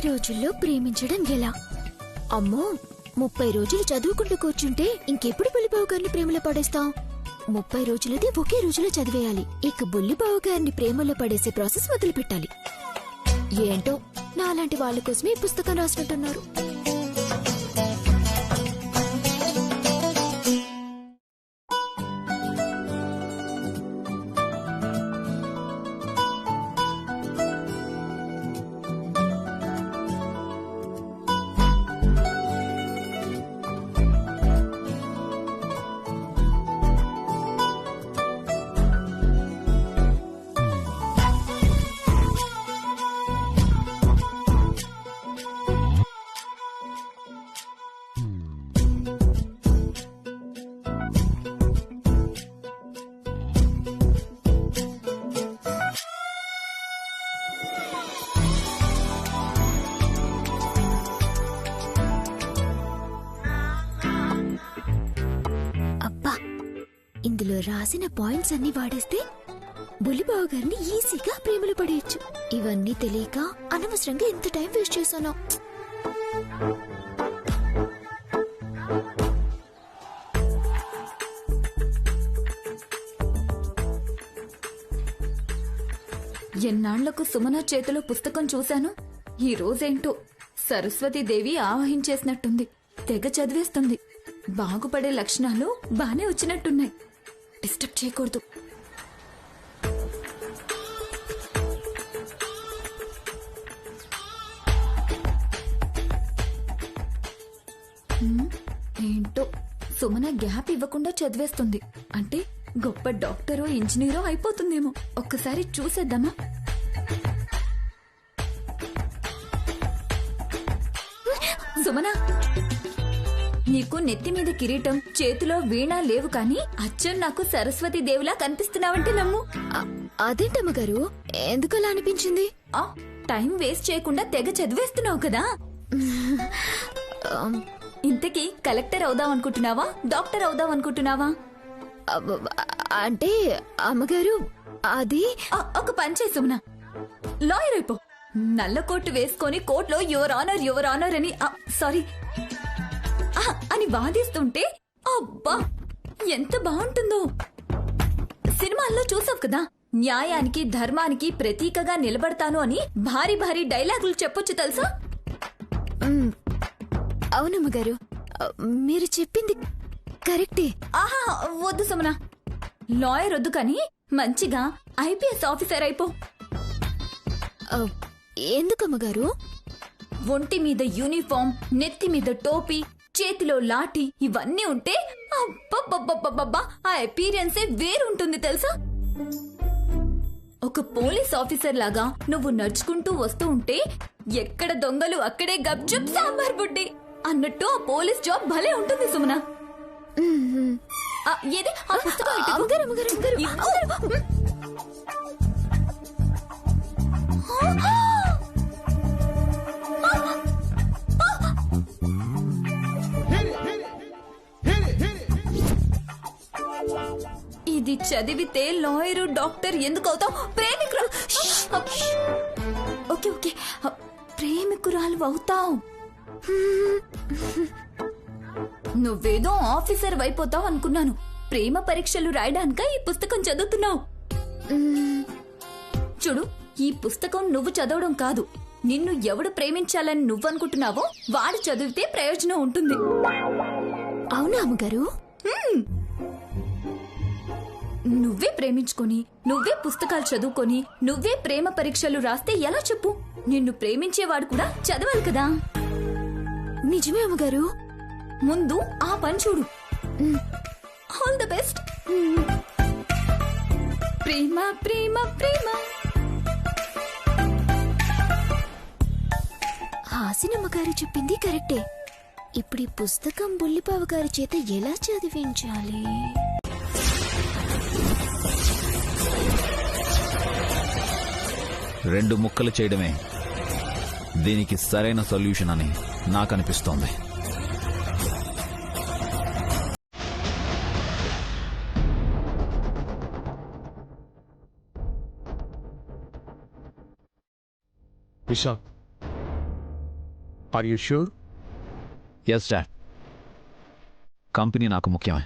రోజుల్లో ప్రేమించడం ఎలా? అమ్మో, 30 రోజులు చదువుకుంటూ కూర్చుంటే ఇంకెప్పుడు బుల్లిబాబు గారిని ప్రేమలో పడేస్తాం? 30 రోజులది ఒకే రోజులో చదివేయాలి. ఇక బుల్లిబాబు గారిని ప్రేమలో పడేసే ప్రాసెస్ మొదలు పెట్టాలి. ఏంటో, నాలాంటి వాళ్ళ కోసమే ఈ పుస్తకం రాసినట్టున్నారు. ఇందులో రాసిన పాయింట్స్ అన్ని వాడేస్తే బుల్లిబాబు గారిని ఈజీగా ప్రేమలో పడేయచ్చు. ఇవన్నీ తెలియక అనవసరంగా ఎంత టైం వేస్ట్ చేశానో. ఎన్నాళ్లకు సుమన చేతిలో పుస్తకం చూశాను. ఈ రోజేంటో సరస్వతీదేవి ఆవహించేసినట్టుంది. తెగ చదివేస్తుంది. బాగుపడే లక్షణాలు బానే వచ్చినట్టున్నాయి. డిస్టర్బ్ చేయకూడదు. ఏంటో సుమన గ్యాప్ ఇవ్వకుండా చదివేస్తుంది. అంటే గొప్ప డాక్టరో ఇంజనీరో అయిపోతుందేమో. ఒక్కసారి చూసేద్దామా? సుమన, నీకు నెత్తి మీద కిరీటం, చేతిలో వీణ లేవు కానీ అచ్చం నాకు సరస్వతి దేవులా కనిపిస్తున్నావంటే నమ్ము. అదేంటమ్మగారు, ఎందుకలా అనిపించింది? టైం వేస్ట్ చేయకుండా తెగ చదివేస్తున్నావు కదా. ఇంతకీ కలెక్టర్ అవుదాం అనుకుంటున్నావా, డాక్టర్ అవుదాం అనుకుంటున్నావా? అంటే అమ్మగారు, అది ఒక పని చేయి సుమన, లాయర్ అయిపో. నల్ల కోటు వేసుకొని కోర్టులో యువర్ ఆనర్ అని సారీ అని వాదిస్తుంటే అబ్బా ఎంత బాగుంటుందో. సినిమాల్లో చూసావు కదా, న్యాయానికి ధర్మానికి ప్రతీకగా నిలబడతాను అని భారీ భారీ డైలాగులు చెప్పొచ్చు తెలుసా? అవునమ్మగారు, మీరు చెప్పింది కరెక్టే. ఆహా వద్దు సుమన, లాయర్ వద్దు కానీ మంచిగా ఐపీఎస్ ఆఫీసర్ అయిపో. ఎందుకమ్మగారు? ఒంటి మీద యూనిఫామ్, నెత్తి మీద టోపీ, చేతిలో లాఠీ ఇవన్నీ ఉంటే అబ్బబ్బబ్బబ్బబ్బా ఆ అపీరియన్సే వేరుంటుంది తెలుసా. ఒక పోలీస్ ఆఫీసర్ లాగా నువ్వు నడుచుకుంటూ వస్తూ ఉంటే ఎక్కడ దొంగలు అక్కడే గప్చుప్ సాంబార్ బుడ్డి అన్నట్టు ఆ పోలీస్ జాబ్ భలే ఉంటుంది సుమన. ఏది ఆ పుస్తకం ఇది చదివితే లాయరు డాక్టర్ ఎందుకు అవుతావు? ప్రేమికురాలు. ఓకే ఓకే, ప్రేమికురాలు అవుతావు. నువ్వేదో ఆఫీసర్ అయిపోతావు అనుకున్నాను. ప్రేమ పరీక్షలు రాయడానిక ఈ పుస్తకం చదువుతున్నావు? చూడు, ఈ పుస్తకం నువ్వు చదవడం కాదు, నిన్ను ఎవడు ప్రేమించాలని నువ్వనుకుంటున్నావో వాడు చదివితే ప్రయోజనం ఉంటుంది. అవునా అమ్మగారు? నువ్వే ప్రేమించుకొని, నువ్వే పుస్తకాలు చదువుకొని, నువ్వే ప్రేమ పరీక్షలు రాస్తే ఎలా చెప్పు? నిన్ను ప్రేమించేవాడు కూడా చదవాలి కదా. నిజమే అమ్మగారు. ముందు ఆ పని చూడు. All the best. ప్రేమ ప్రేమ ప్రేమ. హాసినమ్మగారు చెప్పింది కరెక్టే. ఇప్పుడు ఈ పుస్తకం బుల్లిబాబు గారి చేత ఎలా చదివించాలి? రెండు ముక్కలు చేయడమే దీనికి సరైన సొల్యూషన్ అని నాకు అనిపిస్తోంది. Vishakh, are you sure? Yes dad. Company నాకు ముఖ్యమే,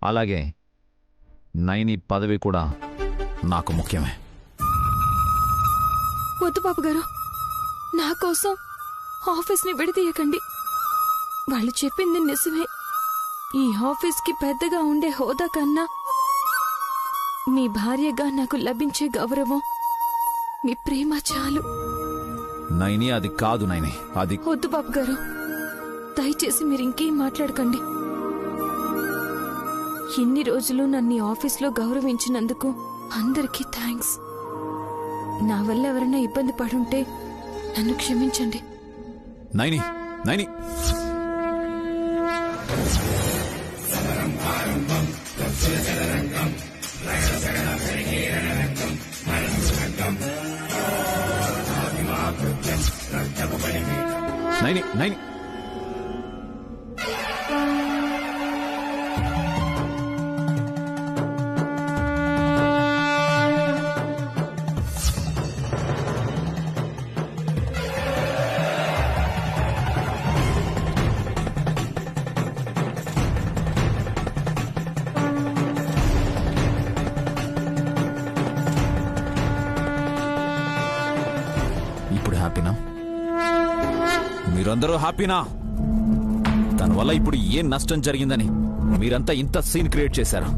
అలాగే నైని పదవి కూడా నాకు ముఖ్యమే. వద్దు బాబు గారు, నా కోసం ఆఫీస్ని విడదీయకండి. వాళ్ళు చెప్పింది నిజమే. ఈ ఆఫీస్కి పెద్దగా ఉండే హోదా కన్నా మీ భార్యగా నాకు లభించే గౌరవం, మీ ప్రేమ చాలు. నైని అది కాదు నైని, అది వద్దు బాబు గారు, దయచేసి మీరు ఇంకేం మాట్లాడకండి. ఇన్ని రోజులు నన్ను ఈ ఆఫీస్లో గౌరవించినందుకు అందరికీ థ్యాంక్స్. నా వల్ల ఎవరైనా ఇబ్బంది పడుంటే నన్ను క్షమించండి. నైని నైని నైని నైని ఇప్పుడు హ్యాపీనా? మీరందరూ హ్యాపీనా? తన వల్ల ఇప్పుడు ఏం నష్టం జరిగిందని మీరంతా ఇంత సీన్ క్రియేట్ చేశారు.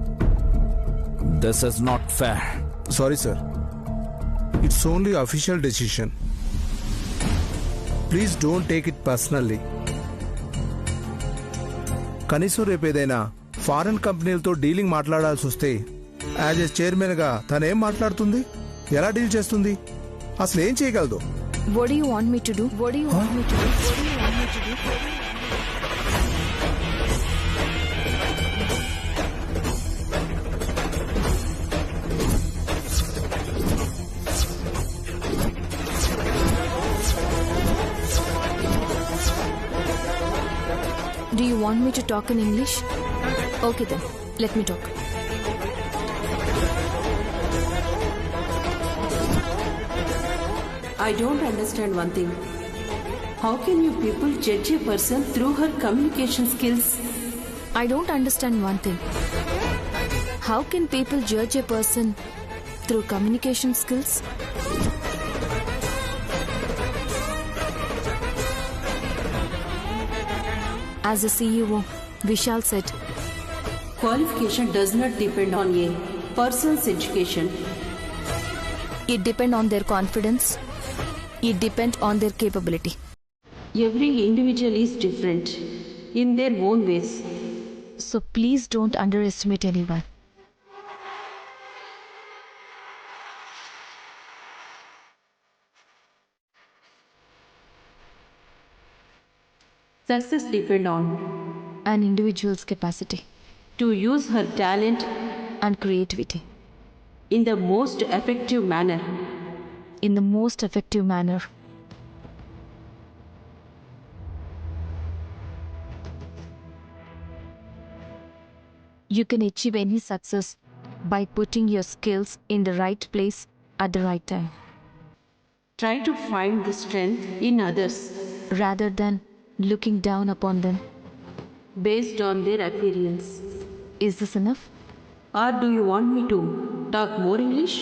This is not fair. Sorry sir, it's only official decision. Please don't take it personally. కనీసం రేపు ఏదైనా ఫారెన్ కంపెనీలతో డీలింగ్ మాట్లాడాల్సి వస్తే యాజ్ ఏ చైర్మన్గా తనేం మాట్లాడుతుంది? ఎలా డీల్ చేస్తుంది? అసలు ఏం చేయగలదు? What do you want me to do? What do you want me to do? What do you want me to do? Do you want me to talk in English? Okay then, let me talk. I don't understand one thing. How can you people judge a person through her communication skills? I don't understand one thing. How can people judge a person through communication skills? As a CEO, Vishal said, Qualification does not depend on a person's education. it depends on their confidence, it depends on their capability. Every individual is different in their own ways. So please don't underestimate anyone. Success depends on An individual's capacity to use her talent and creativity in the most effective manner. in the most effective manner. You can achieve any success by putting your skills in the right place at the right time, Try to find the strength in others rather than looking down upon them. based on their appearance. Is this enough? Or do you want me to talk more English?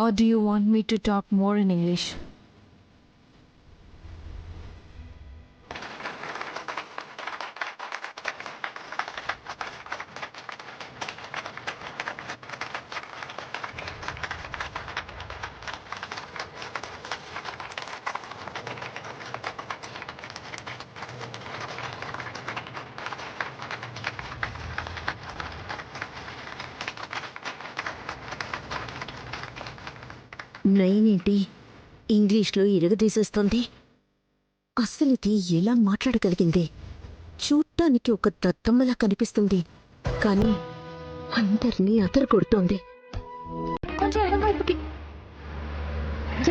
Or do you want me to talk more in English? నైనేంటి ఇంగ్లీష్లో ఇరగదీసేస్తుంది? అస్సలు ఇది ఎలా మాట్లాడగలిగింది? చూడటానికి ఒక దత్తమ్మలా కనిపిస్తుంది, కానీ అందరినీ అదరగొడుతోంది. కొంచెం ఎడమవైపుకి.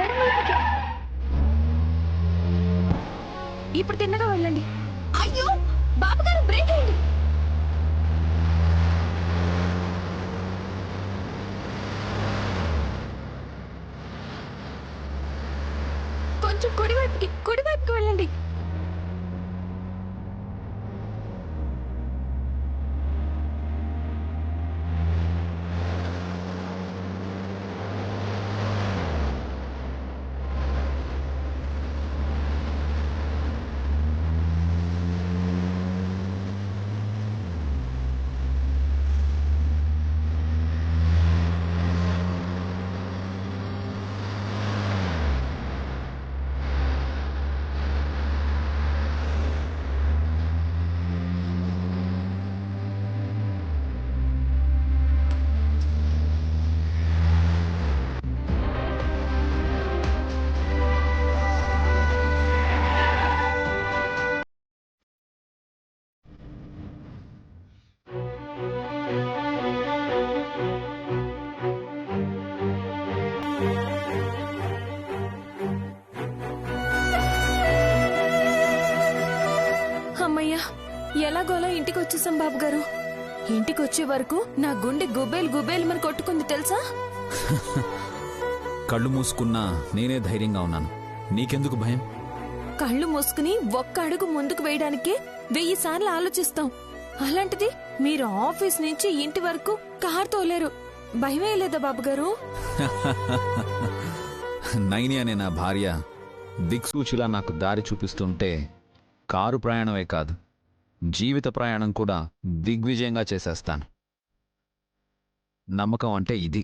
ఎడమవైపుకి. ఇప్పుడు తిన్నగా వెళ్ళండి. అయ్యో బాబుగారు బ్రేక్ అయ్యింది. కొంచెం కుడివైపుకి వెళ్ళండి. ఎలాగోలా ఇంటికి వచ్చేసాం బాబు గారు. ఇంటికి వచ్చే వరకు నా గుండె గుబేలు గుబేలు మన కొట్టుకుంది తెలుసా? కళ్ళు మూసుకున్నా నేనే ధైర్యంగా ఉన్నాను. నీకెందుకు భయం? కళ్ళు మూసుకుని ఒక్క అడుగు ముందుకు వేయడానికే 1000 సార్లు ఆలోచిస్తాం. అలాంటిది మీరు ఆఫీస్ నుంచి ఇంటి వరకు కార్ తోలేరు. భయమే లేదా బాబు గారు? నైని అనే నా భార్య దిక్సూచిలా నాకు దారి చూపిస్తుంటే కారు ప్రయాణమే కాదు, జీవిత ప్రయాణం కూడా దిగ్విజయంగా చేసేస్తాను. నమ్మకం అంటే ఇది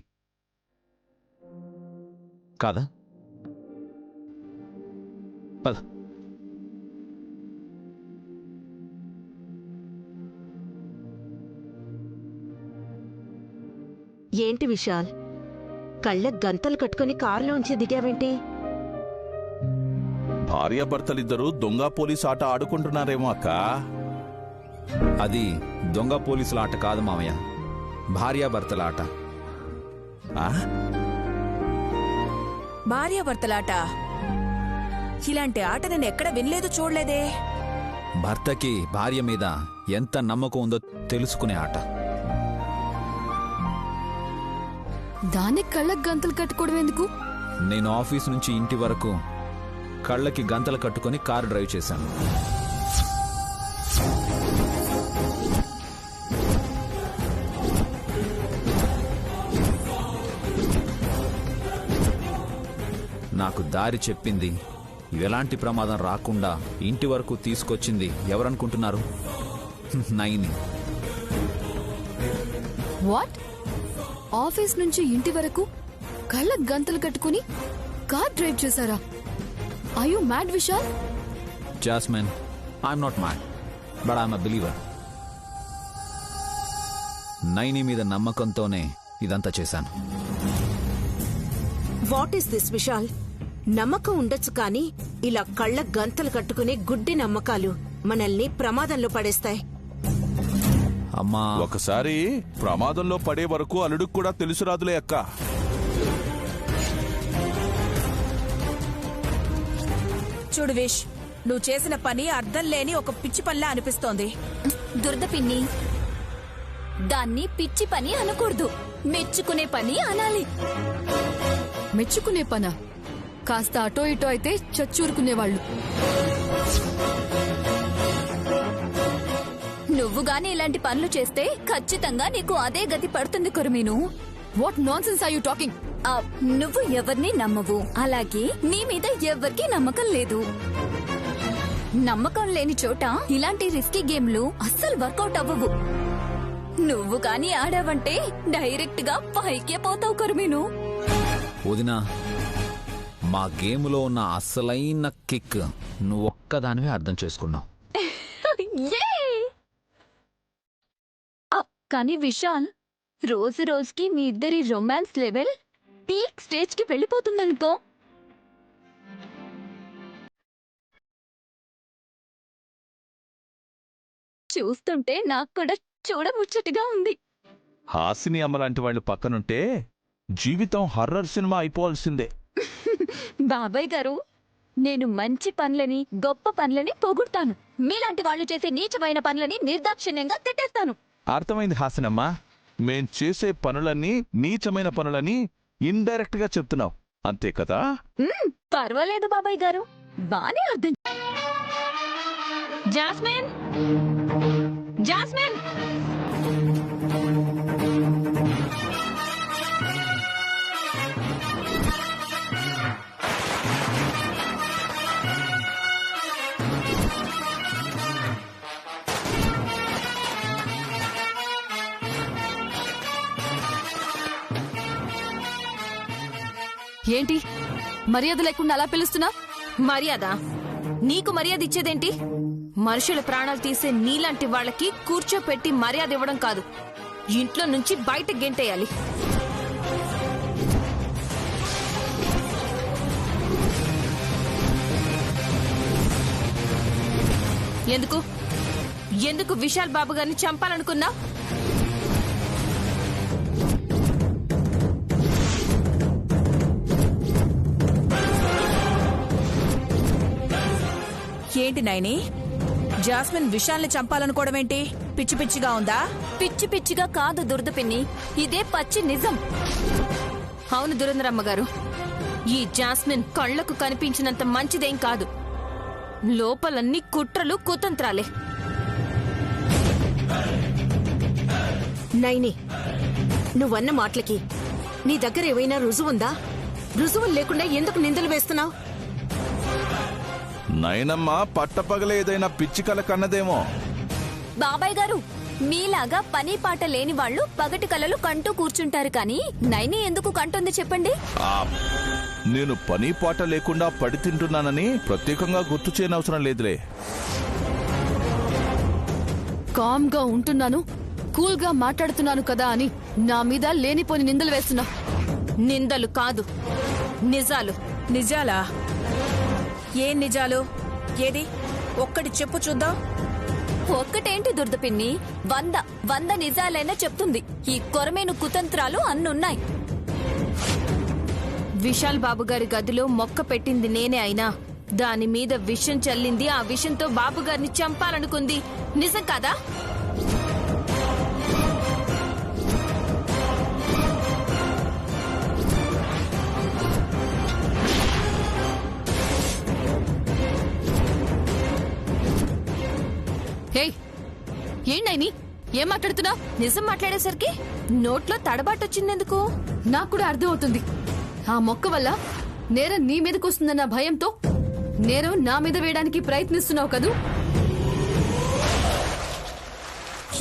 కాదా? పద. ఏంటి విశాల్, కళ్ళ గంతలు కట్టుకుని కారులోంచి దిగావేంటి? భార్యాభర్తలిద్దరూ దొంగ పోలీస్ ఆట ఆడుకుంటున్నారేమో అక్క. అది దొంగ పోలీసుల ఆట కాదు మామయ్య, భార్యాభర్తల ఆట. భార్యాభర్తలాట? ఇలాంటి ఆట నేను ఎక్కడ వినలేదు, చూడలేదే. భర్తకి భార్య మీద ఎంత నమ్మకం ఉందో తెలుసుకునే ఆట. దానికి కళ్ళకు గంతలు కట్టుకోవడం ఎందుకు? నేను ఆఫీస్ నుంచి ఇంటి వరకు కళ్ళకి గంతలు కట్టుకొని కారు డ్రైవ్ చేశాను. నాకు దారి చెప్పింది, ఎలాంటి ప్రమాదం రాకుండా ఇంటి వరకు తీసుకొచ్చింది ఎవరనుకుంటున్నారు? నైని. వాట్? ఆఫీస్ నుంచి ఇంటి వరకు కళ్ళకు గంతలు కట్టుకుని కార్ డ్రైవ్ చేశారా? Are you mad, Vishal? Jasmine, I'm not mad, but I'm a believer. Naini మీద నమ్మకంతోనే ఇదంతా చేశాను. What is this Vishal? నమ్మకం ఉండొచ్చు కానీ ఇలా కళ్ళ గంతలు కట్టుకునే గుడ్డి నమ్మకాలు మనల్ని ప్రమాదంలో పడేస్తాయి. అమ్మా, ఒకసారి ప్రమాదంలో పడే వరకు అల్లుడికి కూడా తెలుసురాదులే అక్క. చూడు విష్, నువ్వు చేసిన పని అర్థం లేని ఒక పిచ్చి పనిలా అనిపిస్తోంది. దురద పిన్ని, దాన్ని పిచ్చి పని అనకూడదు, మెచ్చుకునే పని అనాలి. మెచ్చుకునే పనా? కాస్త అటో ఇటో అయితే చచ్చూరుకునేవాళ్ళు. నువ్వు గాని ఇలాంటి పనులు చేస్తే ఖచ్చితంగా నీకు అదే గతి పడుతుంది కురుమీను. What nonsense are you talking? నువ్వు ఎవరిని నమ్మవు, అలాగే నీ మీద ఎవరికి నమ్మకం లేదు. నమ్మకం లేని చోట ఇలాంటి రిస్కీ గేమ్లు అస్సలు వర్కౌట్ అవ్వవు. నువ్వు కాని ఆడావంటే డైరెక్ట్ గా పైకే పోతావు కురుమీను. వదినా, మా గేములో ఉన్న అసలైన కిక్ నువ్వు ఒక్కదానివే అర్థం చేసుకున్నావు. కానీ విశాల్, రోజు రోజుకి మీ ఇద్దరి రొమాన్స్ లెవెల్ పీక్ స్టేజ్ కి వెళ్ళిపోతుందనుకో. చూస్తుంటే నాకు కూడా చూడముచ్చటగా ఉంది. హాసిని అమ్మ లాంటి వాళ్ళు పక్కనుంటే జీవితం హర్రర్ సినిమా అయిపోవాల్సిందే. బాబాయ్ గారు, నేను మంచి పనులని గొప్ప పనులని పొగుడతాను, మీలాంటి వాళ్ళు చేసే నీచమైన పనులని నిర్దాక్షిణ్యంగా తిట్టేస్తాను. అర్థమైంది హాసినమ్మా, మేం చేసే పనులన్నీ నీచమైన పనులని ఇండైరెక్ట్ గా చెప్తున్నావు, అంతే కదా? పర్వాలేదు బాబాయ్ గారు, బానే అర్థం. జాస్మిన్, జాస్మిన్, ఏంటి మర్యాద లేకుండా అలా పిలుస్తున్నా? మర్యాద? నీకు మర్యాద ఇచ్చేదేంటి? మనుషుల ప్రాణాలు తీసే నీలాంటి వాళ్ళకి కూర్చోపెట్టి మర్యాద ఇవ్వడం కాదు, ఇంట్లో నుంచి బయట గెంటేయాలి. ఎందుకు ఎందుకు విశాల్ బాబు గారిని చంపాలనుకున్నా? ఏంటి నైని, జాస్మిన్ విషాల్ని చంపాలనుకోవడం ఏంటి? పిచ్చి పిచ్చిగా ఉందా? పిచ్చి పిచ్చిగా కాదు దురద పిన్ని, ఇదే పచ్చి నిజం. అవును దురంధరమ్మ గారు, ఈ జాస్మిన్ కళ్లకు కనిపించినంత మంచిదేం కాదు. లోపలన్నీ కుట్రలు కుతంత్రాలే. నైని, నువ్వన్న మాటలకి నీ దగ్గర ఏవైనా రుజువుందా? రుజువులు లేకుండా ఎందుకు నిందలు వేస్తున్నావు? నయనమ్మ పట్టపగల ఏదైనా పిచ్చి కల కన్నదేమో. బాబాయ్ గారు, మీలాగా పని పాట లేని వాళ్ళు పగటి కలలు కంటూ కూర్చుంటారు, కానీ నైని ఎందుకు కంటుంది చెప్పండి? నేను పని పాట లేకుండా పడి తింటున్నానని ప్రత్యేకంగా గుర్తు చేయనవసరం లేదులే. కామ్ గా ఉంటున్నాను, కూల్ గా మాట్లాడుతున్నాను కదా అని నా మీద లేనిపోని నిందలు వేస్తున్నా. నిందలు కాదు, నిజాలు. నిజాలా? ఏం నిజాలు? ఏది ఒక్కటి చెప్పు చూద్దాం. ఒక్కటేంటి దురద పిన్ని, 100 నిజాలైనా చెప్తుంది. ఈ కొరమేను కుతంత్రాలు అన్నున్నాయి. విశాల్ బాబు గారి గదిలో మొక్క పెట్టింది నేనే అయినా దాని మీద విషం చల్లింది, ఆ విషంతో బాబు గారిని చంపాలనుకుంది నిజం కాదా? ఏంటైని ఏం మాట్లాడుతున్నా? నిజం మాట్లాడేసరికి నోట్లో తడబాటొచ్చిందెందుకు? నాకు కూడా అర్థం అవుతుంది. ఆ మొక్క వల్ల నేరం నీ మీదకి వస్తుందన్న భయంతో నేరం నా మీద వేయడానికి ప్రయత్నిస్తున్నావు కదూ?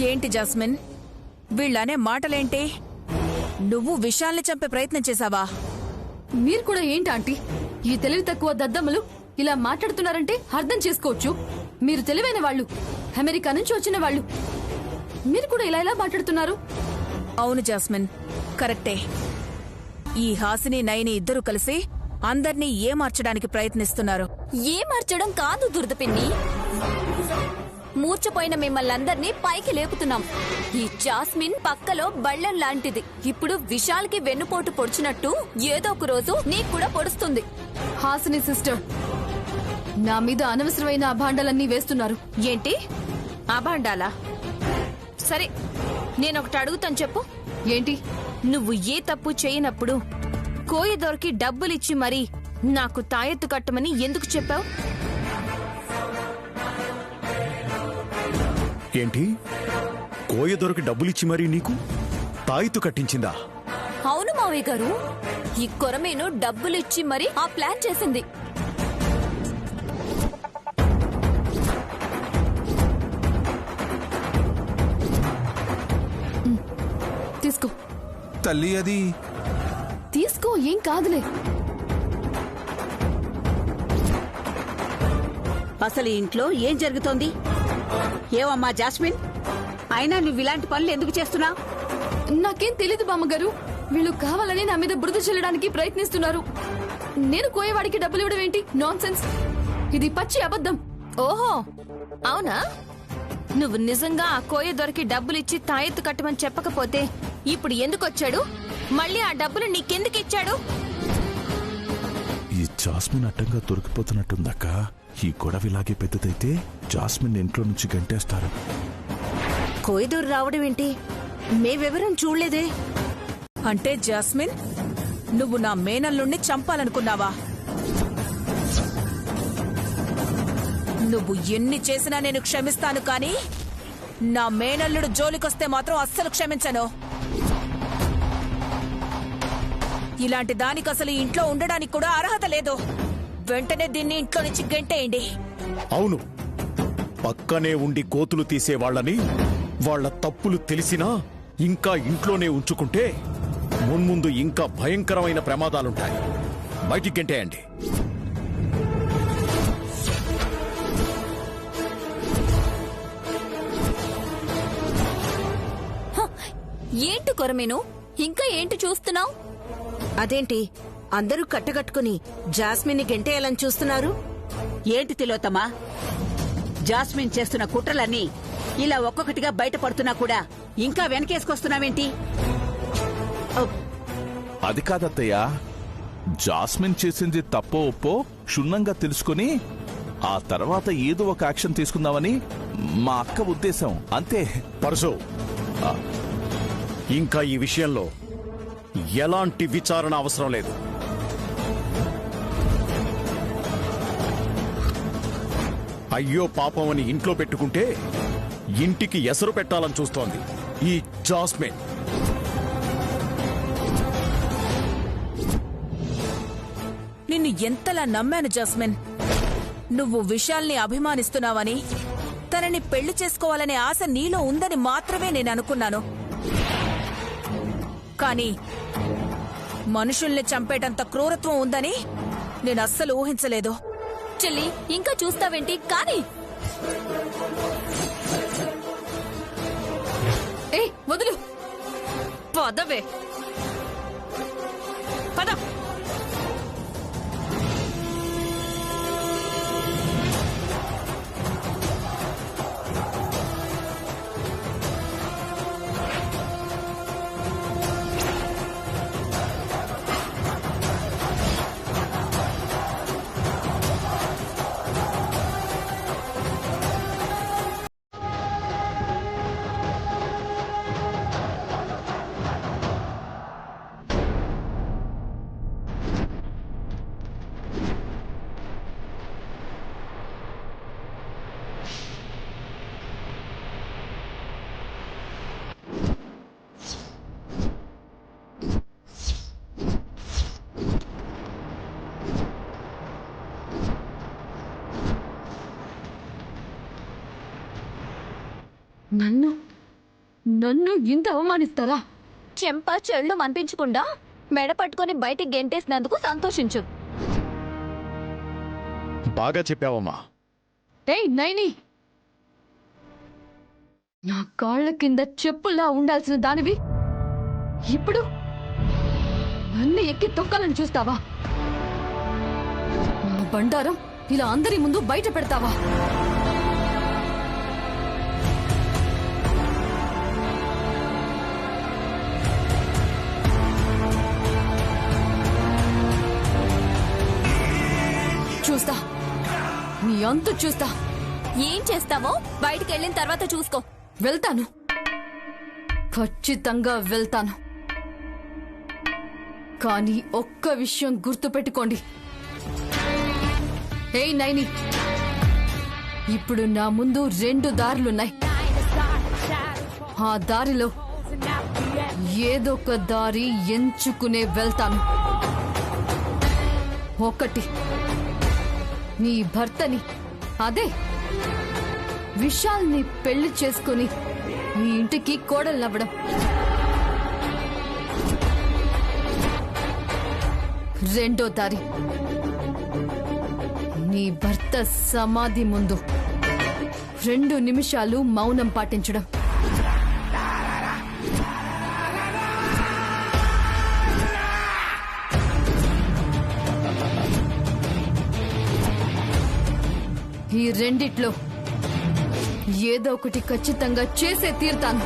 ఏంటి జాస్మిన్, వీళ్ళనే మాటలేంటి? నువ్వు విశాల్ని చంపే ప్రయత్నం చేశావా? మీరు కూడా ఏంటి ఆంటీ, ఈ తెలివి తక్కువ దద్దమ్మలు ఇలా మాట్లాడుతున్నారంటే అర్థం చేసుకోవచ్చు. మీరు తెలివైన వాళ్ళు, అమెరికా నుంచి వచ్చిన వాళ్ళు, మీరు కూడా ఇలా మాట్లాడుతున్నారు. అవును జాస్మిన్, కరెక్టే. ఈ హాసిని నైని ఇద్దరు కలిసి అందర్నీ ఏమార్చడానికి ప్రయత్నిస్తున్నారు. ఏమార్చడం కాదు దురద పిన్ని, మూర్చపోయిన మిమ్మల్ని పైకి లేపుతున్నాం. ఈ జాస్మిన్ పక్కలో బళ్ళం లాంటిది. ఇప్పుడు విశాల్కి వెన్నుపోటు పొడిచినట్టు ఏదో ఒక రోజు నీకు కూడా పొడుస్తుంది. హాసిని సిస్టర్, నా మీద అనవసరమైన అభాండాలన్నీ వేస్తున్నారు. ఏంటి అభాండాలా? సరే, నేనొకటి అడుగుతాను, చెప్పు. ఏంటి? నువ్వు ఏ తప్పు చేయనప్పుడు కోయదొరికి డబ్బులిచ్చి మరీ నాకు తాయెత్తు కట్టమని ఎందుకు చెప్పావు? ఏంటి? కోయదొరికి డబ్బులిచ్చి మరీ నీకు తాయెత్తు కట్టించిందా? అవును మావయ్య గారు, ఈ కొరమేను డబ్బులిచ్చి మరీ ఆ ప్లాన్ చేసింది. తీసుకో తల్లి, అది తీసుకో, ఏం కాదులే. అసలు ఇంట్లో ఏం జరుగుతోంది? ఏవమ్మా జాస్మిన్, అయినా నువ్వు ఇలాంటి పనులు ఎందుకు చేస్తున్నావు? నాకేం తెలీదు బామ్మగారు, వీళ్ళు కావాలని నా మీద బురద చెల్లడానికి ప్రయత్నిస్తున్నారు. నేను కోయేవాడికి డబ్బులు ఇవ్వడం ఏంటి? నాన్ సెన్స్, ఇది పచ్చి అబద్ధం. ఓహో, అవునా? నువ్వు నిజంగా ఆ కోయదొరికి డబ్బులిచ్చి తాయెత్తు కట్టమని చెప్పకపోతే ఇప్పుడు ఎందుకొచ్చాడు? మళ్ళీ ఆ డబ్బులు నీకెందుకు ఇచ్చాడు? ఈ జాస్మిన్ అడ్డంగా దొరికిపోతున్నట్టుందక్క. ఈ గొడవ ఇలాగే పెద్దదైతే జాస్మిన్ ఇంట్లో నుంచి గంటేస్తారు. కోయిదూరు రావడం ఏంటి? మేమెవరం చూడలేదే. అంటే జాస్మిన్, నువ్వు నా మేనల్లుణ్ణి చంపాలనుకున్నావా? నువ్వు ఎన్ని చేసినా నేను క్షమిస్తాను, కానీ నా మేనల్లుడు జోలికొస్తే మాత్రం అస్సలు క్షమించను. ఇలాంటి దానికి అసలు ఇంట్లో ఉండడానికి కూడా అర్హత లేదు. వెంటనే దీన్ని ఇంట్లో నుంచి గెంటేయండి. అవును, పక్కనే ఉండి కోతులు తీసేవాళ్లని వాళ్ల తప్పులు తెలిసినా ఇంకా ఇంట్లోనే ఉంచుకుంటే మున్ముందు ఇంకా భయంకరమైన ప్రమాదాలుంటాయి. బయటికి గెంటేయండి. ఏంటి కొరమేను, ఇంకా ఏంటి చూస్తున్నావు? అదేంటి అందరూ కట్టగట్టుకుని జాస్మిన్ ని గెంటేయాలని చూస్తున్నారు? ఏంటి తిలోతమా, జాస్మిన్ చేస్తున్న కుట్రలన్నీ ఇలా ఒక్కొక్కటిగా బయటపడుతున్నా కూడా ఇంకా వెనకేసుకొస్తున్నావేంటి? అది కాదత్తయ్య, జాస్మిన్ చేసింది తప్పో ఒప్పో క్షుణ్ణంగా తెలుసుకుని ఆ తర్వాత ఏదో ఒక యాక్షన్ తీసుకుందామని మా అక్క ఉద్దేశం అంతే. పరశు, ఇంకా ఈ విషయంలో ఎలాంటి విచారణ అవసరం లేదు. అయ్యో పాపం అని ఇంట్లో పెట్టుకుంటే ఇంటికి ఎసరు పెట్టాలని చూస్తోంది ఈ జాస్మిన్. నిన్ను ఎంతలా నమ్మాను జాస్మిన్. నువ్వు విశాల్ని అభిమానిస్తున్నావని, తనని పెళ్లి చేసుకోవాలనే ఆశ నీలో ఉందని మాత్రమే నేను అనుకున్నాను. కానీ మనుషుల్ని చంపేటంత క్రూరత్వం ఉందని నేను అస్సలు ఊహించలేదు. చెల్లి ఇంకా చూస్తావేంటి? కానీ ఏ వదులు, పదవే పద. నన్ను ఇంత అవమానిస్తారా? చెంప చెళ్ళు అనిపించకుండా మెడ పట్టుకొని బయటికి గెంటేసినందుకు సంతోషించు. బాగా చెప్పావమ్మా. ఏయ్ నైని, నా కాళ్ళ కింద చెప్పుల్లా ఉండాల్సిన దానివి ఇప్పుడు నన్ను ఎక్కి తొక్కాలని చూస్తావా? నా బండారం ఇలా అందరి ముందు బయట పెడతావా? చూస్తా, నీ అంతు చూస్తా. ఏం చేస్తావో బయటికి వెళ్ళిన తర్వాత చూసుకో. వెళ్తాను, ఖచ్చితంగా వెళ్తాను. కానీ ఒక్క విషయం గుర్తుపెట్టుకోండి. ఏయ్ నైని, ఇప్పుడు నా ముందు 2 దారులున్నాయి. ఆ దారిలో ఏదో ఒక దారి ఎంచుకునే వెళ్తాను. ఒకటి, నీ భర్తని, అదే విశాల్ని పెళ్లి చేసుకుని నీ ఇంటికి కోడలవ్వడం. రెండో దారి, నీ భర్త సమాధి ముందు 2 నిమిషాలు మౌనం పాటించడం. ఈ రెండిట్లో ఏదో ఒకటి ఖచ్చితంగా చేసే తీరుతాను.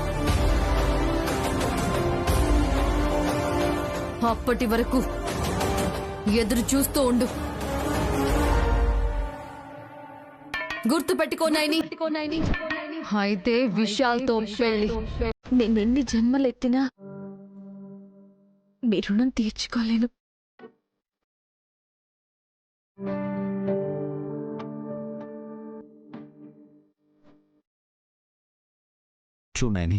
అప్పటి వరకు ఎదురు చూస్తూ ఉండు. గుర్తు పెట్టుకోనాయని. అయితే విశాల్తో పెళ్లి. నేనెన్ని జన్మలెత్తినా మీ రుణం తీర్చుకోలేను. చూడని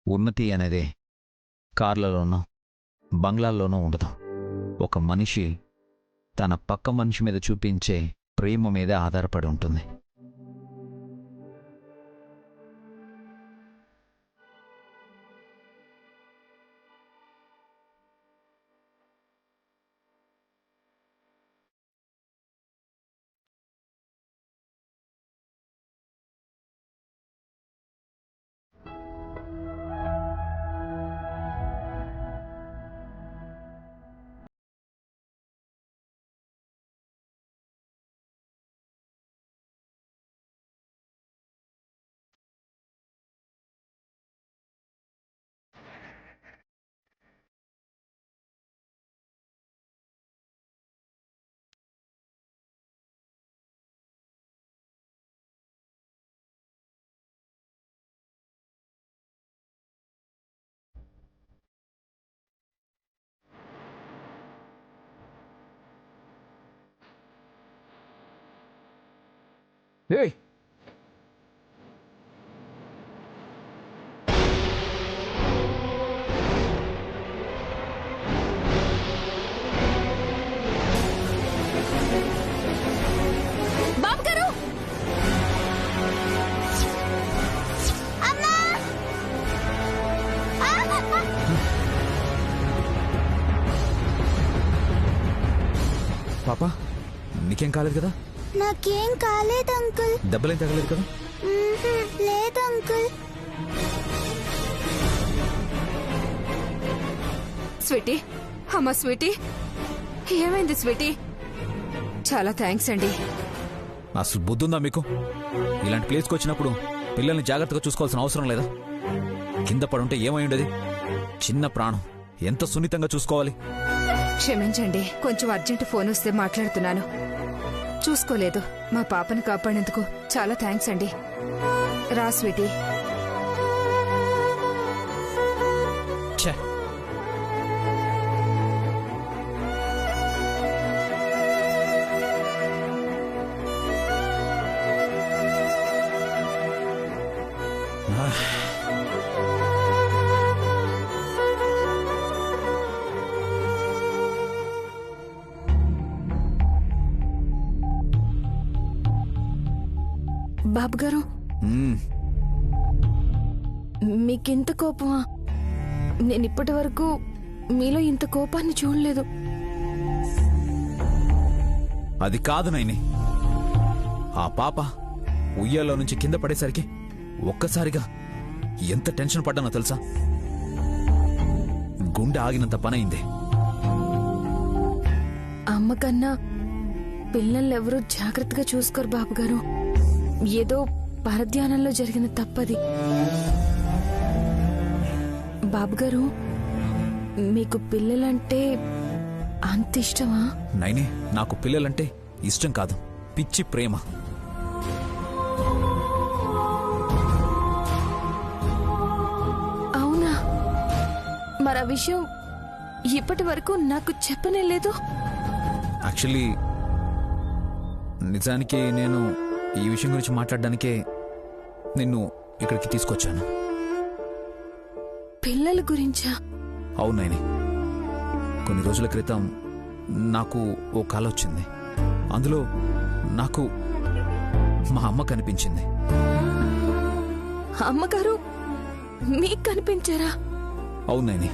ఉన్నతి అనేది కార్లలోనో బంగ్లాల్లోనో ఉండదు. ఒక మనిషి తన పక్క మనిషి మీద చూపించే ప్రేమ మీద ఆధారపడి ఉంటుంది. ఏయ్ బాబు గారు పాపా నీకేం కాలేదు కదా? నాకేం కాలేదు అంకుల్. దెబ్బలేం తగలేదు కదా? లేదు అంకుల్. స్వీటీ, అమ్మా స్వీటీ, ఏమైంది స్వీటీ? చాలా థ్యాంక్స్ అండి. అసలు బుద్ధుందా మీకు? ఇలాంటి ప్లేస్కి వచ్చినప్పుడు పిల్లల్ని జాగ్రత్తగా చూసుకోవాల్సిన అవసరం లేదా? కింద పడుంటే ఏమై ఉండేది? చిన్న ప్రాణం ఎంత సున్నితంగా చూసుకోవాలి. క్షమించండి, కొంచెం అర్జెంట్ ఫోన్ వస్తే మాట్లాడుతున్నాను. చూసుకోలేదు. మా పాపను కాపాడేందుకు చాలా థ్యాంక్స్ అండి. రా స్వీటీ. ఛే, బాబు గారు, మీకింత కోపమా? నేనిప్పటి వరకు మీలో ఇంత కోపాన్ని చూడలేదు. అది కాదు నైని. ఆ పాప ఉయ్యాలో నుంచి కింద పడేసరికి ఒక్కసారిగా ఎంత టెన్షన్ పడ్డానో తెలుసా? గుండె ఆగినంత పనైంది. అమ్మ కన్నా పిల్లలెవరూ జాగ్రత్తగా చూసుకోరు బాబు గారు. ఏదో పరధ్యానంలో జరిగిన తప్పది. బాబుగారు, మీకు పిల్లలంటే అంత ఇష్టమా? నైని, నాకు పిల్లలంటే ఇష్టం కాదు, పిచ్చి ప్రేమ. అవునా? మరి ఆ విషయం ఇప్పటి వరకు నాకు చెప్పనే లేదు. యాక్చువల్లీ నిజానికి నేను ఈ విషయం గురించి మాట్లాడడానికే నిన్ను ఇక్కడికి తీసుకొచ్చాను. పిల్లల గురించా? అవునైని, కొన్ని రోజుల క్రితం నాకు ఓ కల వచ్చింది. అందులో నాకు మా అమ్మ కనిపించింది. అమ్మగారు మీకు కనిపించారా? అవునైని,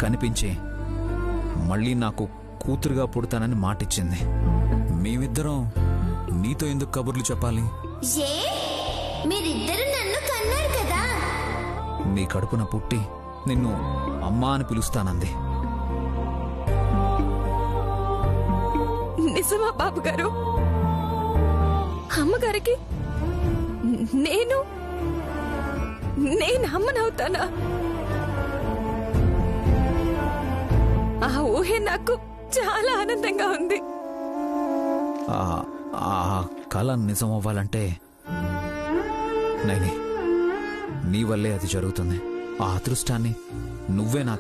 కనిపించి మళ్ళీ నాకు కూతురుగా పుడతానని మాటిచ్చింది. మేమిద్దరం నీతో ఎందుకు కబుర్లు చెప్పాలి? మీరిద్దరు నన్ను కన్నారు కదా. నీ కడుపున పుట్టి నిన్ను అమ్మా అని పిలుస్తానంది. నిజమా బాబు గారు? అమ్మగారికి నేను అమ్మనవుతానా? ఆ ఊహే నాకు చాలా ఆనందంగా ఉంది. ఆ కళ నిజం అవ్వాలంటే నైని, నీ వల్లే అది జరుగుతుంది. ఆ అదృష్టాన్ని నువ్వే నాకు